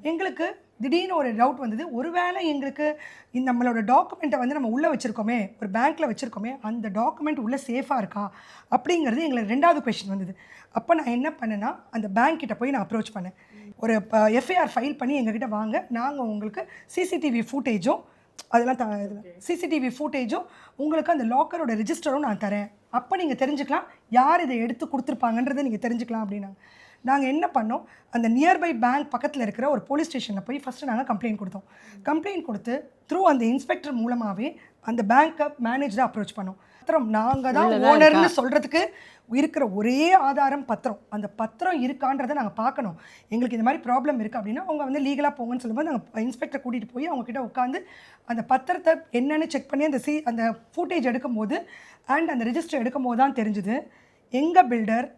எங்களுக்கு திடீர்னு ஒரு டவுட் வந்தது, ஒருவேளை எங்களுக்கு நம்மளோட டாக்குமெண்ட்டை வந்து நம்ம உள்ளே வச்சுருக்கோமே, ஒரு பேங்க்கில் வச்சுருக்கோமே, அந்த டாக்குமெண்ட் உள்ளே சேஃபாக இருக்கா அப்படிங்கிறது எங்களுக்கு 2வது கொஸ்டின் வந்தது. அப்போ நான் என்ன பண்ணேன்னா, அந்த பேங்க் கிட்ட போய் நான் அப்ரோச் பண்ணேன். ஒரு எஃப்ஐஆர் ஃபைல் பண்ணி எங்ககிட்ட வாங்க, நாங்கள் உங்களுக்கு சிசிடிவி ஃபுட்டேஜும் அதெல்லாம் சிசிடிவி ஃபுட்டேஜும் உங்களுக்கு அந்த லாக்கரோட ரிஜிஸ்டரும் நான் தரேன். அப்போ நீங்கள் தெரிஞ்சுக்கலாம் யார் இதை எடுத்து கொடுத்துருப்பாங்கன்றதை நீங்கள் தெரிஞ்சுக்கலாம் அப்படின்னாங்க. நாங்கள் என்ன பண்ணோம், அந்த நியர்பை பேங்க் பக்கத்தில் இருக்கிற ஒரு போலீஸ் ஸ்டேஷனில் போய் ஃபஸ்ட்டு நாங்கள் கம்ப்ளைண்ட் கொடுத்தோம். கம்ப்ளைண்ட் கொடுத்து த்ரூ அந்த இன்ஸ்பெக்டர் மூலமாகவே அந்த பேங்க்கை மேனேஜரை அப்ரோச் பண்ணோம். பத்திரம் நாங்கள் தான் ஓனர்னு சொல்கிறதுக்கு இருக்கிற ஒரே ஆதாரம் பத்திரம். அந்த பத்திரம் இருக்கான்றதை நாங்கள் பார்க்கணும். எங்களுக்கு இந்த மாதிரி ப்ராப்ளம் இருக்குது அப்படின்னா அவங்க வந்து லீகலாக போங்கன்னு சொல்லும்போது நாங்கள் இன்ஸ்பெக்டர் கூட்டிகிட்டு போய் அவங்கக்கிட்ட உட்காந்து அந்த பத்திரத்தை என்னென்னு செக் பண்ணி அந்த ஃபுட்டேஜ் எடுக்கும்போது அண்ட் அந்த ரிஜிஸ்டர் எடுக்கும் போது தான் தெரிஞ்சுது எங்கள் பில்டர்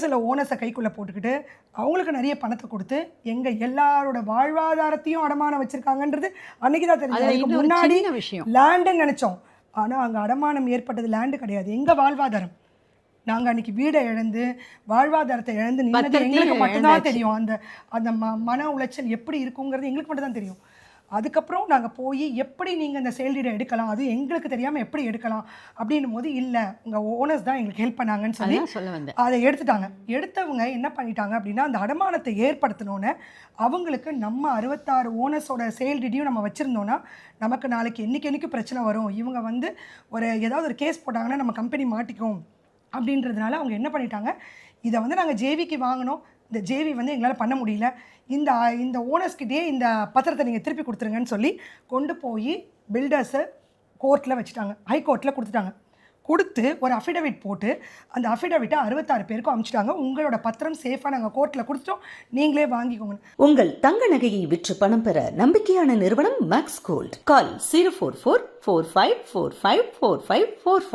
சில ஓனர்ஸை கைக்குள்ளே போட்டுக்கிட்டு அவங்களுக்கு நிறைய பணத்தை கொடுத்து எங்கள் எல்லாரோட வாழ்வாதாரத்தையும் அடமானம் வச்சுருக்காங்கன்றது அன்றைக்கி தான் தெரிஞ்சது. முன்னாடி லேண்டுன்னு நினச்சோம், ஆனால் அங்கே அடமானம் ஏற்பட்டது லேண்டு கிடையாது, எங்கள் வாழ்வாதாரம். நாங்கள் அன்றைக்கி வீடை இழந்து வாழ்வாதாரத்தை இழந்து நின்னது எங்களுக்கு மட்டும்தான் தெரியும். அந்த மன உளைச்சல் எப்படி இருக்குங்கிறது எங்களுக்கு மட்டும் தான் தெரியும். அதுக்கப்புறம் நாங்கள் போய் எப்படி நீங்கள் இந்த சேல் டீடை எடுக்கலாம், அது எங்களுக்கு தெரியாமல் எப்படி எடுக்கலாம் அப்படின்னும் போது இல்லை உங்கள் ஓனர்ஸ் தான் எங்களுக்கு ஹெல்ப் பண்ணாங்கன்னு சொல்லி அதை எடுத்துட்டாங்க. எடுத்தவங்க என்ன பண்ணிட்டாங்க அப்படின்னா, அந்த அடமானத்தை ஏற்படுத்தினோன்னே அவங்களுக்கு நம்ம 66 ஓனர்ஸோட சேல் டீடையும் நம்ம வச்சுருந்தோன்னா நமக்கு நாளைக்கு என்றைக்கு பிரச்சனை வரும், இவங்க வந்து ஏதாவது ஒரு கேஸ் போட்டாங்கன்னா நம்ம கம்பெனி மாட்டிக்கும் அப்படின்றதுனால அவங்க என்ன பண்ணிட்டாங்க, இதை வந்து நாங்கள் ஜேவிக்கு வாங்கினோம், இந்த ஜேவி வந்து எங்களால் பண்ண முடியல, இந்த ஓனர்ஸ்கிட்டே இந்த பத்திரத்தை நீங்கள் திருப்பி கொடுத்துருங்கன்னு சொல்லி கொண்டு போய் பில்டர்ஸை கோர்ட்டில் வச்சுட்டாங்க, ஹைகோர்ட்டில் கொடுத்துட்டாங்க. கொடுத்து ஒரு அஃபிடவிட் போட்டு அந்த அஃபிடவிட்டை 66 பேருக்கும் அனுப்பிச்சிட்டாங்க. உங்களோட பத்திரம் சேஃபாக நாங்கள் கோர்ட்டில் கொடுத்துட்டோம், நீங்களே வாங்கிக்கோங்க. உங்கள் தங்க நகையை விற்று பணம் பெற நம்பிக்கையான நிறுவனம் மேக்ஸ் கோல்ட். கால் 04445454545.